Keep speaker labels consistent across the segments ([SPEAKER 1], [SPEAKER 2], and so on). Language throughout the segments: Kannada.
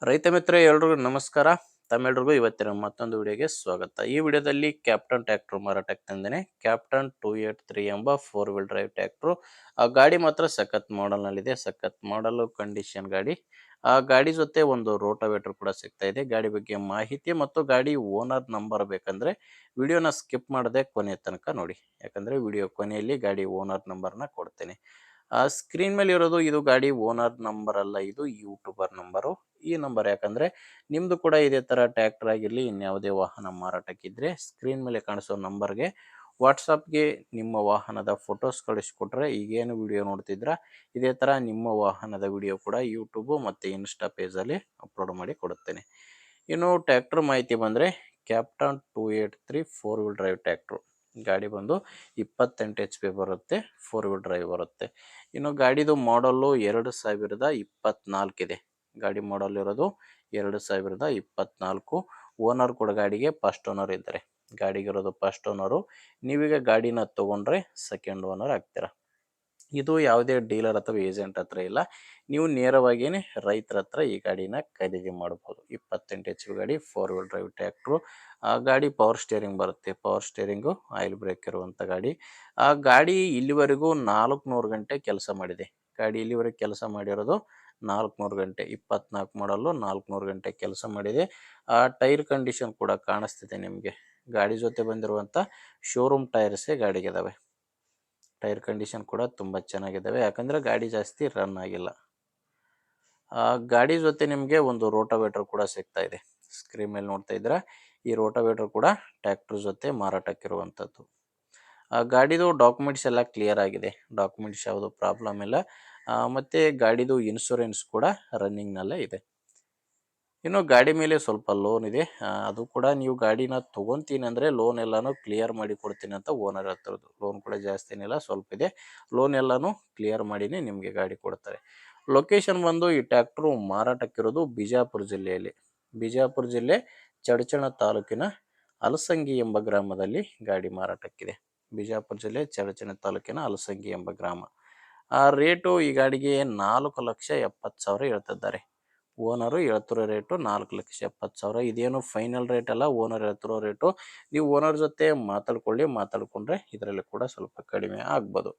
[SPEAKER 1] ರೈತ ಮಿತ್ರ ಎಲ್ರಿಗೂ ನಮಸ್ಕಾರ. ತಮ್ಮೆಲ್ರಿಗೂ ಇವತ್ತಿನ ಮತ್ತೊಂದು ವಿಡಿಯೋಗೆ ಸ್ವಾಗತ. ಈ ವಿಡಿಯೋದಲ್ಲಿ ಕ್ಯಾಪ್ಟನ್ ಟ್ರ್ಯಾಕ್ಟರ್ ಮಾರಾಟಕ್ಕೆ ತಂದೇನೆ. ಕ್ಯಾಪ್ಟನ್ 283 ಎಂಬ 4 ವೀಲ್ ಡ್ರೈವ್ ಟ್ರ್ಯಾಕ್ಟರ್. ಆ ಗಾಡಿ ಮಾತ್ರ ಸಖತ್ ಮಾಡೆಲ್ನಲ್ಲಿದೆ. ಸಖತ್ ಮಾಡಲು ಕಂಡೀಷನ್ ಗಾಡಿ. ಆ ಗಾಡಿ ಜೊತೆ ಒಂದು ರೋಟಾವೇಟರ್ ಕೂಡ ಸಿಗ್ತಾ ಇದೆ. ಗಾಡಿ ಬಗ್ಗೆ ಮಾಹಿತಿ ಮತ್ತು ಗಾಡಿ ಓನರ್ ನಂಬರ್ ಬೇಕಂದ್ರೆ ವಿಡಿಯೋನ ಸ್ಕಿಪ್ ಮಾಡದೆ ಕೊನೆ ತನಕ ನೋಡಿ. ಯಾಕಂದ್ರೆ ವಿಡಿಯೋ ಕೊನೆಯಲ್ಲಿ ಗಾಡಿ ಓನರ್ ನಂಬರ್ನ ಕೊಡ್ತೇನೆ. ಸ್ಕ್ರೀನ್ ಮೇಲೆ ಇರೋದು ಇದು ಗಾಡಿ ಓನರ್ ನಂಬರ್ ಅಲ್ಲ, ಇದು ಯೂಟ್ಯೂಬರ್ ನಂಬರು. ಈ ನಂಬರ್ ಯಾಕಂದ್ರೆ ನಿಮ್ದು ಕೂಡ ಇದೇ ತರ ಟ್ರ್ಯಾಕ್ಟರ್ ಆಗಿರ್ಲಿ ಇನ್ಯಾವುದೇ ವಾಹನ ಮಾರಾಟಕ್ಕಿದ್ರೆ ಸ್ಕ್ರೀನ್ ಮೇಲೆ ಕಾಣಿಸೋ ನಂಬರ್ಗೆ ವಾಟ್ಸಪ್ಗೆ ನಿಮ್ಮ ವಾಹನದ ಫೋಟೋಸ್ ಕಳಿಸ್ಕೊಟ್ರೆ ಈಗೇನು ವಿಡಿಯೋ ನೋಡ್ತಿದ್ರ ಇದೇ ತರ ನಿಮ್ಮ ವಾಹನದ ವಿಡಿಯೋ ಕೂಡ ಯೂಟ್ಯೂಬ್ ಮತ್ತೆ ಇನ್ಸ್ಟಾ ಪೇಜಲ್ಲಿ ಅಪ್ಲೋಡ್ ಮಾಡಿ ಕೊಡುತ್ತೇನೆ. ಇನ್ನು ಟ್ರ್ಯಾಕ್ಟರ್ ಮಾಹಿತಿ ಬಂದ್ರೆ ಕ್ಯಾಪ್ಟನ್ 283 4 ವೀಲ್ ಡ್ರೈವ್ ಟ್ರ್ಯಾಕ್ಟರ್. ಗಾಡಿ ಬಂದು 28 HP ಬರುತ್ತೆ, 4 ವೀಲ್ ಡ್ರೈವ್ ಬರುತ್ತೆ. ಇನ್ನು ಗಾಡಿದು ಮಾಡಲ್ಲು 2024 ಇದೆ. ಗಾಡಿ ಮಾಡಲ್ ಇರೋದು 2024. ಓನರ್ ಕೂಡ ಗಾಡಿಗೆ ಫಸ್ಟ್ ಓನರ್ ಇದ್ದಾರೆ. ಗಾಡಿಗಿರೋದು ಫಸ್ಟ್ ಓನರು. ನೀವೀಗ ಗಾಡಿನ ತಗೊಂಡ್ರೆ ಸೆಕೆಂಡ್ ಓನರ್ ಆಗ್ತೀರಾ. ಇದು ಯಾವುದೇ ಡೀಲರ್ ಅಥವಾ ಏಜೆಂಟ್ ಹತ್ರ ಇಲ್ಲ, ನೀವು ನೇರವಾಗಿಯೇ ರೈತರ ಹತ್ರ ಈ ಗಾಡಿನ ಖರೀದಿ ಮಾಡಬಹುದು. 28 HP ಗಾಡಿ, 4 ವೀಲ್ ಡ್ರೈವ್ ಟ್ರ್ಯಾಕ್ಟ್ರು. ಆ ಗಾಡಿ ಪವರ್ ಸ್ಟೇರಿಂಗ್ ಬರುತ್ತೆ, ಪವರ್ ಸ್ಟೇರಿಂಗು, ಆಯಿಲ್ ಬ್ರೇಕ್ ಇರುವಂಥ ಗಾಡಿ. ಆ ಗಾಡಿ ಇಲ್ಲಿವರೆಗೂ 400 ಗಂಟೆ ಕೆಲಸ ಮಾಡಿದೆ. ಗಾಡಿ ಇಲ್ಲಿವರೆಗೆ ಕೆಲಸ ಮಾಡಿರೋದು 400 ಗಂಟೆ. 24 ಮಾಡಲು 400 ಗಂಟೆ ಕೆಲಸ ಮಾಡಿದೆ. ಆ ಟೈರ್ ಕಂಡೀಷನ್ ಕೂಡ ಕಾಣಿಸ್ತಿದೆ ನಿಮಗೆ. ಗಾಡಿ ಜೊತೆ ಬಂದಿರುವಂಥ ಶೋರೂಮ್ ಟೈರ್ಸೇ ಗಾಡಿಗಿದಾವೆ. ಟೈರ್ ಕಂಡೀಷನ್ ಕೂಡ ತುಂಬ ಚೆನ್ನಾಗಿದ್ದಾವೆ, ಯಾಕಂದರೆ ಗಾಡಿ ಜಾಸ್ತಿ ರನ್ ಆಗಿಲ್ಲ. ಗಾಡಿ ಜೊತೆ ನಿಮಗೆ ಒಂದು ರೋಟಾವೇಟರ್ ಕೂಡ ಸಿಗ್ತಾ ಇದೆ. ಸ್ಕ್ರೀನ್ ಮೇಲೆ ನೋಡ್ತಾ ಇದ್ದೀರಾ, ಈ ರೋಟಾವೇಟರ್ ಕೂಡ ಟ್ರ್ಯಾಕ್ಟರ್ ಜೊತೆ ಮಾರಾಟಕ್ಕಿರುವಂಥದ್ದು. ಗಾಡಿದು ಡಾಕ್ಯುಮೆಂಟ್ಸ್ ಎಲ್ಲ ಕ್ಲಿಯರ್ ಆಗಿದೆ, ಡಾಕ್ಯುಮೆಂಟ್ಸ್ ಯಾವುದು ಪ್ರಾಬ್ಲಮ್ ಇಲ್ಲ. ಮತ್ತು ಗಾಡಿದು ಇನ್ಶೂರೆನ್ಸ್ ಕೂಡ ರನ್ನಿಂಗ್ನಲ್ಲೇ ಇದೆ. ಇನ್ನು ಗಾಡಿ ಮೇಲೆ ಸ್ವಲ್ಪ ಲೋನ್ ಇದೆ, ಅದು ಕೂಡ ನೀವು ಗಾಡಿನ ತೊಗೊತೀನಿ ಅಂದರೆ ಲೋನ್ ಎಲ್ಲನೂ ಕ್ಲಿಯರ್ ಮಾಡಿ ಕೊಡ್ತೀನಿ ಅಂತ ಓನರ್ ಹೇಳ್ತಿರೋದು. ಲೋನ್ ಕೂಡ ಜಾಸ್ತಿ ಏನಿಲ್ಲ, ಸ್ವಲ್ಪ ಇದೆ. ಲೋನ್ ಎಲ್ಲನೂ ಕ್ಲಿಯರ್ ಮಾಡಿನೇ ನಿಮಗೆ ಗಾಡಿ ಕೊಡ್ತಾರೆ. ಲೊಕೇಶನ್ ಬಂದು ಈ ಟ್ರ್ಯಾಕ್ಟ್ರು ಮಾರಾಟಕ್ಕಿರೋದು ಬಿಜಾಪುರ ಜಿಲ್ಲೆಯಲ್ಲಿ. ಬಿಜಾಪುರ ಜಿಲ್ಲೆ ಚಡಚಣ ತಾಲೂಕಿನ ಅಲಸಂಗಿ ಎಂಬ ಗ್ರಾಮದಲ್ಲಿ ಗಾಡಿ ಮಾರಾಟಕ್ಕಿದೆ. ಬಿಜಾಪುರ ಜಿಲ್ಲೆ ಚಡಚಣ ತಾಲೂಕಿನ ಅಲಸಂಗಿ ಎಂಬ ಗ್ರಾಮ. ಆ ರೇಟು ಈ ಗಾಡಿಗೆ 4,70,000 ಹೇಳ್ತಿದ್ದಾರೆ. ಓನರು ಹೇಳ್ತಿರೋ ರೇಟು 4,70,000. ಇದೇನು ಫೈನಲ್ ರೇಟ್ ಅಲ್ಲ, ಓನರ್ ಹೇಳ್ತಿರೋ ರೇಟು. ನೀವು ಓನರ್ ಜೊತೆ ಮಾತಾಡಿಕೊಂಡ್ರೆ ಇದರಲ್ಲಿ ಕೂಡ ಸ್ವಲ್ಪ ಕಡಿಮೆ ಆಗ್ಬೋದು.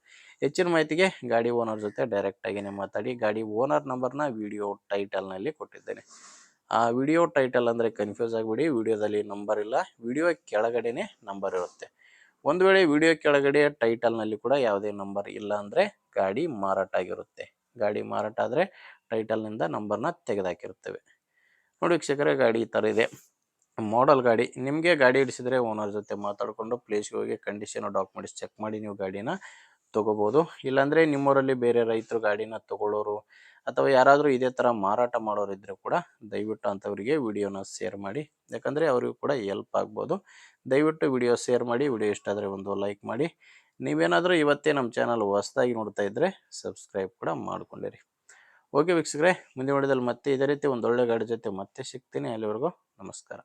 [SPEAKER 1] ಹೆಚ್ಚಿನ ಮಾಹಿತಿಗೆ ಗಾಡಿ ಓನರ್ ಜೊತೆ ಡೈರೆಕ್ಟಾಗಿಯೇ ಮಾತಾಡಿ. ಗಾಡಿ ಓನರ್ ನಂಬರ್ನ ವಿಡಿಯೋ ಟೈಟಲ್ನಲ್ಲಿ ಕೊಟ್ಟಿದ್ದೇನೆ. ಆ ವಿಡಿಯೋ ಟೈಟಲ್ ಅಂದರೆ ಕನ್ಫ್ಯೂಸ್ ಆಗಿಬಿಡಿ, ವಿಡಿಯೋದಲ್ಲಿ ನಂಬರ್ ಇಲ್ಲ, ವಿಡಿಯೋ ಕೆಳಗಡೆನೆ ನಂಬರ್ ಇರುತ್ತೆ. ಒಂದು ವೇಳೆ ವಿಡಿಯೋ ಕೆಳಗಡೆ ಟೈಟಲ್ನಲ್ಲಿ ಕೂಡ ಯಾವುದೇ ನಂಬರ್ ಇಲ್ಲ ಅಂದರೆ ಗಾಡಿ ಮಾರಾಟ ಆಗಿರುತ್ತೆ. ಗಾಡಿ ಮಾರಾಟ ಆದರೆ ಟೈಟಲ್ನಿಂದ ನಂಬರ್ನ ತೆಗೆದುಹಾಕಿರ್ತೇವೆ. ನೋಡಿ ವೀಕ್ಷಕರೇ, ಗಾಡಿ ಈ ಥರ ಇದೆ. ಮಾಡಲ್ ಗಾಡಿ. ನಿಮಗೆ ಗಾಡಿ ಹಿಡಿಸಿದ್ರೆ ಓನರ್ ಜೊತೆ ಮಾತಾಡಿಕೊಂಡು ಪ್ಲೇಸ್ಗೆ ಹೋಗಿ ಕಂಡೀಷನ್ ಡಾಕ್ಯುಮೆಂಟ್ಸ್ ಚೆಕ್ ಮಾಡಿ ನೀವು ಗಾಡಿನ ತೊಗೋಬೋದು. ಇಲ್ಲಾಂದರೆ ನಿಮ್ಮೂರಲ್ಲಿ ಬೇರೆ ರೈತರು ಗಾಡಿನ ತೊಗೊಳ್ಳೋರು ಅಥವಾ ಯಾರಾದರೂ ಇದೇ ಥರ ಮಾರಾಟ ಮಾಡೋರು ಇದ್ದರೆ ಕೂಡ ದಯವಿಟ್ಟು ಅಂಥವರಿಗೆ ವಿಡಿಯೋನ ಶೇರ್ ಮಾಡಿ, ಯಾಕಂದರೆ ಅವರಿಗೂ ಕೂಡ ಹೆಲ್ಪ್ ಆಗ್ಬೋದು. ದಯವಿಟ್ಟು ವಿಡಿಯೋ ಶೇರ್ ಮಾಡಿ. ವಿಡಿಯೋ ಇಷ್ಟ ಆದರೆ ಒಂದು ಲೈಕ್ ಮಾಡಿ. ನೀವೇನಾದರೂ ಇವತ್ತೇ ನಮ್ಮ ಚಾನಲ್ ಹೊಸದಾಗಿ ನೋಡ್ತಾ ಇದ್ದರೆ ಸಬ್ಸ್ಕ್ರೈಬ್ ಕೂಡ ಮಾಡ್ಕೊಂಡಿರಿ. ಓಕೆ ವೀಕ್ಷಕರೇ, ಮುಂದಿನ ವಿಡಿಯೋದಲ್ಲಿ ಮತ್ತೆ ಇದೇ ರೀತಿ ಒಂದೊಳ್ಳೆ ಗಾಡಿ ಜೊತೆ ಮತ್ತೆ ಸಿಗ್ತೀನಿ. ಅಲ್ಲಿವರೆಗೂ ನಮಸ್ಕಾರ.